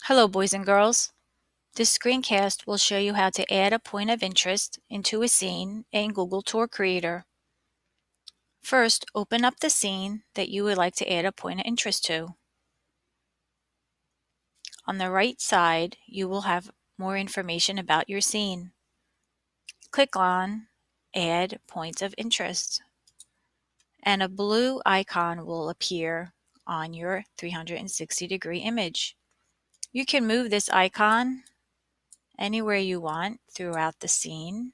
Hello, boys and girls. This screencast will show you how to add a point of interest into a scene in Google Tour Creator. First, open up the scene that you would like to add a point of interest to. On the right side, you will have more information about your scene. Click on Add Points of Interest, and a blue icon will appear on your 360-degree image. You can move this icon anywhere you want throughout the scene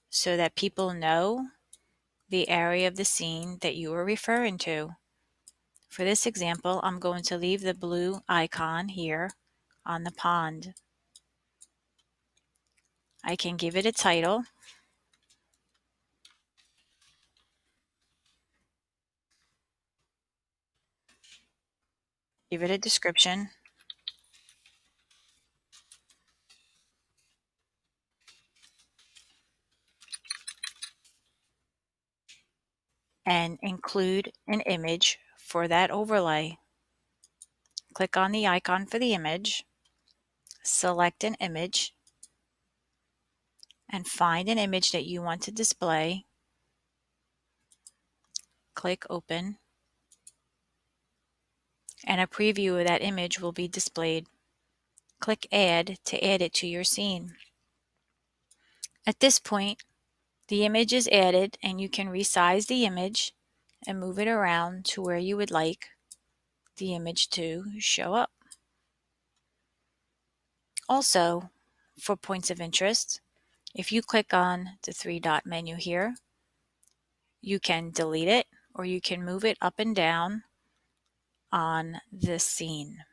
so that people know the area of the scene that you are referring to. For this example, I'm going to leave the blue icon here on the pond. I can give it a title. Give it a description. And include an image for that overlay. Click on the icon for the image, select an image, and find an image that you want to display. Click Open, and a preview of that image will be displayed. Click Add to add it to your scene. At this point, the image is added, and you can resize the image and move it around to where you would like the image to show up. Also, for points of interest, if you click on the three-dot menu here, you can delete it or you can move it up and down on this scene.